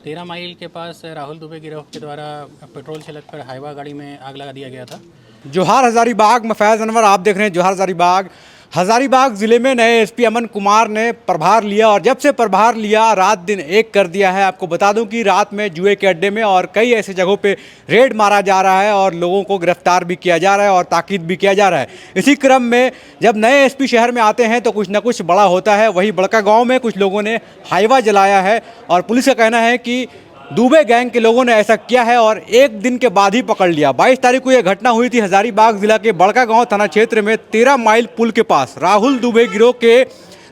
13 mile के पास राहुल दुबे गिरोह के द्वारा पेट्रोल छिड़ककर हाइवा गाड़ी में आग लगा दिया गया था। जोहार हजारीबाग, मैं फैज़ अनवर, आप देख रहे हैं जोहार हजारीबाग। हजारीबाग ज़िले में नए एसपी अमन कुमार ने प्रभार लिया और जब से प्रभार लिया रात दिन एक कर दिया है। आपको बता दूं कि रात में जुए के अड्डे में और कई ऐसे जगहों पे रेड मारा जा रहा है और लोगों को गिरफ्तार भी किया जा रहा है और ताकीद भी किया जा रहा है। इसी क्रम में जब नए एसपी शहर में आते हैं तो कुछ ना कुछ बड़ा होता है। वहीं बड़का गाँव में कुछ लोगों ने हाइवा जलाया है और पुलिस का कहना है कि दुबे गैंग के लोगों ने ऐसा किया है और एक दिन के बाद ही पकड़ लिया। 22 तारीख को यह घटना हुई थी हजारीबाग जिला के बड़का गांव थाना क्षेत्र में 13 माइल पुल के पास। राहुल दुबे गिरोह के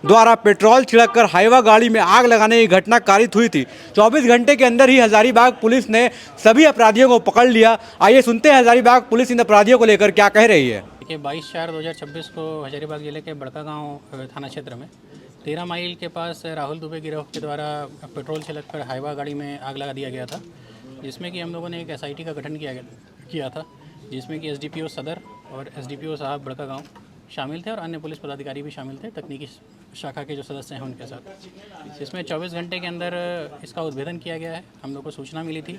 द्वारा पेट्रोल छिड़ककर हाइवा गाड़ी में आग लगाने की घटना कारित हुई थी। 24 घंटे के अंदर ही हजारीबाग पुलिस ने सभी अपराधियों को पकड़ लिया। आइए सुनते हैं हजारीबाग पुलिस इन अपराधियों को लेकर क्या कह रही है। देखिए 22/4/2026 को हजारीबाग जिले के बड़का गांव थाना क्षेत्र में 13 माइल के पास राहुल दुबे गिरोह के द्वारा पेट्रोल छिड़ककर हाइवा गाड़ी में आग लगा दिया गया था, जिसमें कि हम लोगों ने एक SIT का गठन किया था, जिसमें कि SDPO सदर और SDPO साहब बड़का गांव शामिल थे और अन्य पुलिस पदाधिकारी भी शामिल थे, तकनीकी शाखा के जो सदस्य हैं उनके साथ। इसमें 24 घंटे के अंदर इसका उद्भेदन किया गया है। हम लोग को सूचना मिली थी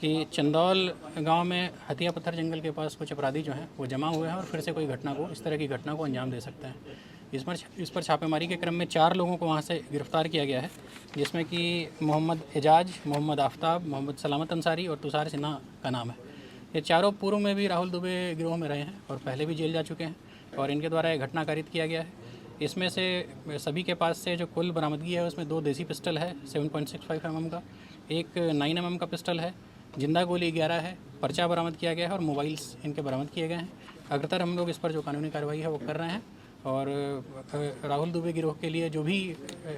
कि चंदौल गांव में हथिया पत्थर जंगल के पास कुछ अपराधी जो हैं वो जमा हुए हैं और फिर से कोई घटना को, इस तरह की घटना को अंजाम दे सकते हैं। इस पर छापेमारी के क्रम में 4 लोगों को वहां से गिरफ्तार किया गया है, जिसमें कि मोहम्मद एजाज, मोहम्मद आफ्ताब, मोहम्मद सलामत अंसारी और तुषार सिन्हा का नाम है। ये चारों पूर्व में भी राहुल दुबे गिरोह में रहे हैं और पहले भी जेल जा चुके हैं और इनके द्वारा ये घटना कारित किया गया है। इसमें से सभी के पास से जो कुल बरामदगी है उसमें 2 देसी पिस्टल है 7.65 mm का, एक 9 mm का पिस्टल है, जिंदा गोली 11 है, पर्चा बरामद किया गया है और मोबाइल्स इनके बरामद किए गए हैं। अग्रतर हम लोग इस पर जो कानूनी कार्रवाई है वो कर रहे हैं और राहुल दुबे गिरोह के लिए जो भी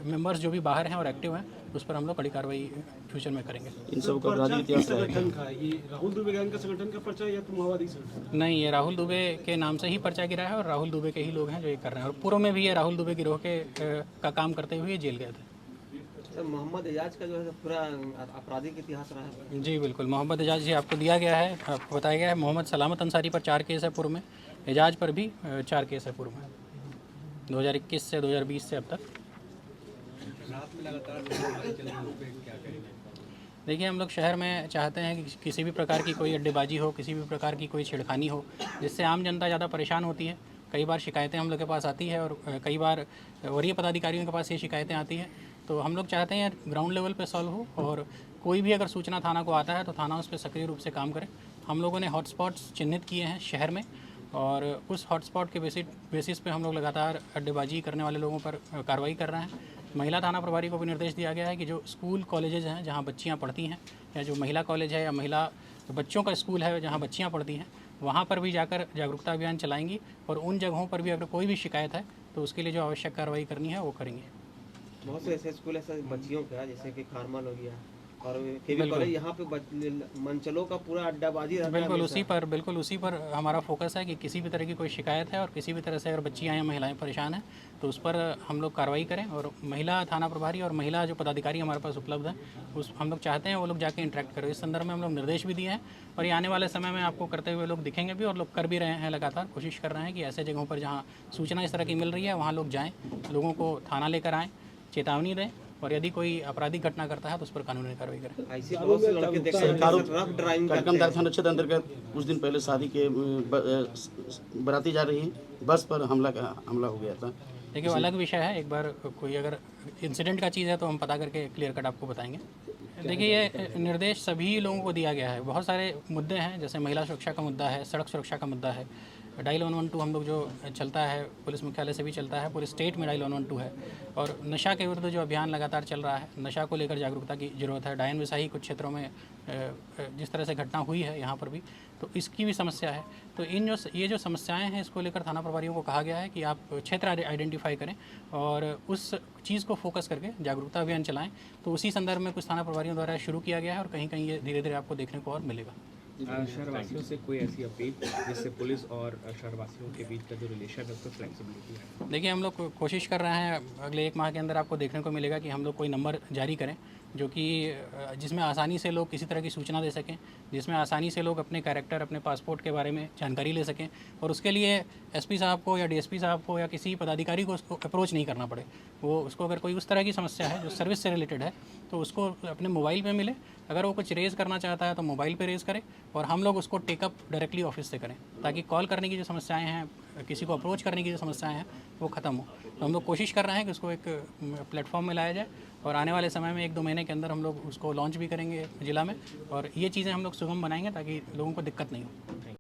मेंबर्स जो भी बाहर हैं और एक्टिव हैं उस पर हम लोग कड़ी कार्रवाई फ्यूचर में करेंगे। इन सब का अपराधी इतिहास है। ये राहुल दुबे गैंग का संगठन का पर्चा या तो माओवादी संगठन? नहीं, ये राहुल दुबे के नाम से ही पर्चा गिरा है और राहुल दुबे के ही लोग हैं जो ये कर रहे हैं और पूर्व में भी ये राहुल दुबे गिरोह के का काम करते हुए जेल गए थे। सर मोहम्मद एजाज का जो है पूरा आपराधिक इतिहास रहा है। जी बिल्कुल, मोहम्मद एजाज जी आपको दिया गया है, आपको बताया गया है। मोहम्मद सलामत अंसारी पर 4 केस है पूर्व में, एजाज पर भी 4 केस है पूर्व में, 2021 से 2020 से अब तक। देखिए हम लोग शहर में चाहते हैं कि किसी भी प्रकार की कोई अड्डेबाजी हो, किसी भी प्रकार की कोई छेड़खानी हो, जिससे आम जनता ज़्यादा परेशान होती है। कई बार शिकायतें हम लोग के पास आती है और कई बार वरीय पदाधिकारियों के पास ये शिकायतें आती हैं, तो हम लोग चाहते हैं ग्राउंड लेवल पे सॉल्व हो और कोई भी अगर सूचना थाना को आता है तो थाना उस पर सक्रिय रूप से काम करे। हम लोगों ने हॉटस्पॉट्स चिन्हित किए हैं शहर में और उस हॉटस्पॉट के बेसिस पे हम लोग लगातार अड्डेबाजी करने वाले लोगों पर कार्रवाई कर रहे हैं। महिला थाना प्रभारी को भी निर्देश दिया गया है कि जो स्कूल कॉलेजेस हैं जहां बच्चियां पढ़ती हैं या जो महिला कॉलेज है या महिला बच्चों का स्कूल है जहां बच्चियां पढ़ती हैं वहां पर भी जाकर जागरूकता अभियान चलाएंगी और उन जगहों पर भी अगर कोई भी शिकायत है तो उसके लिए जो आवश्यक कार्रवाई करनी है वो करेंगे। बहुत से ऐसे स्कूल ऐसे बच्चियों का जैसे कि खारमल हो गया और केवी कॉलेज, यहाँ पे मंचलों का पूरा अड्डाबाजी रहता है। बिल्कुल उसी पर हमारा फोकस है कि किसी भी तरह की कोई शिकायत है और किसी भी तरह से अगर बच्चियाँ या महिलाएं परेशान हैं तो उस पर हम लोग कार्रवाई करें और महिला थाना प्रभारी और महिला जो पदाधिकारी हमारे पास उपलब्ध हैं उस हम लोग चाहते हैं वो लोग जाके इंटरेक्ट करें। इस संदर्भ में हम लोग निर्देश भी दिए हैं और ये आने वाले समय में आपको करते हुए लोग दिखेंगे भी और लोग कर भी रहे हैं। लगातार कोशिश कर रहे हैं कि ऐसे जगहों पर जहाँ सूचना इस तरह की मिल रही है वहाँ लोग जाएँ, लोगों को थाना लेकर आएँ, चेतावनी दें और यदि कोई आपराधिक घटना करता है तो उस पर कानूनी कार्रवाई करें। ऐसे बहुत से लड़के देखते हैं रफ ड्राइविंग करते हैं। थाना क्षेत्र अंतर्गत कुछ दिन पहले शादी के बराती जा रही बस पर हमला हो गया था। देखिए अलग विषय है, एक बार कोई अगर इंसिडेंट का चीज़ है तो हम पता करके क्लियर कट आपको बताएंगे। देखिए ये निर्देश सभी लोगों को दिया गया है। बहुत सारे मुद्दे हैं, जैसे महिला सुरक्षा का मुद्दा है, सड़क सुरक्षा का मुद्दा है, डायल 112 हम लोग जो चलता है पुलिस मुख्यालय से भी चलता है, पूरे स्टेट में डायल 112 है और नशा के विरुद्ध जो अभियान लगातार चल रहा है, नशा को लेकर जागरूकता की जरूरत है। डायन विसाही कुछ क्षेत्रों में जिस तरह से घटना हुई है यहाँ पर भी, तो इसकी भी समस्या है। तो ये जो समस्याएं हैं इसको लेकर थाना प्रभारियों को कहा गया है कि आप क्षेत्र आइडेंटिफाई करें और उस चीज़ को फोकस करके जागरूकता अभियान चलाएं। तो उसी संदर्भ में कुछ थाना प्रभारियों द्वारा शुरू किया गया है और कहीं कहीं ये धीरे धीरे आपको देखने को और मिलेगा। शहरवासियों से कोई ऐसी अपील जिससे पुलिस और शहरवासियों के बीच का जो रिलेशन है उसको फ्लेक्सिबिलिटी है? देखिए हम लोग कोशिश कर रहे हैं अगले 1 माह के अंदर आपको देखने को मिलेगा कि हम लोग कोई नंबर जारी करें जो कि जिसमें आसानी से लोग किसी तरह की सूचना दे सकें, जिसमें आसानी से लोग अपने कैरेक्टर, अपने पासपोर्ट के बारे में जानकारी ले सकें और उसके लिए एसपी साहब को या डीएसपी साहब को या किसी पदाधिकारी को उसको अप्रोच नहीं करना पड़े। वो उसको अगर कोई उस तरह की समस्या है जो सर्विस से रिलेटेड है तो उसको अपने मोबाइल पे मिले। अगर वो कुछ रेज़ करना चाहता है तो मोबाइल पे रेज़ करे और हम लोग उसको टेकअप डायरेक्टली ऑफिस से करें, ताकि कॉल करने की जो समस्याएं हैं, किसी को अप्रोच करने की जो समस्याएं हैं, वो ख़त्म हो। तो हम लोग कोशिश कर रहे हैं कि उसको एक प्लेटफॉर्म में लाया जाए और आने वाले समय में 1-2 महीने के अंदर हम लोग उसको लॉन्च भी करेंगे ज़िला में और ये चीज़ें हम लोग सुगम बनाएंगे ताकि लोगों को दिक्कत नहीं हो।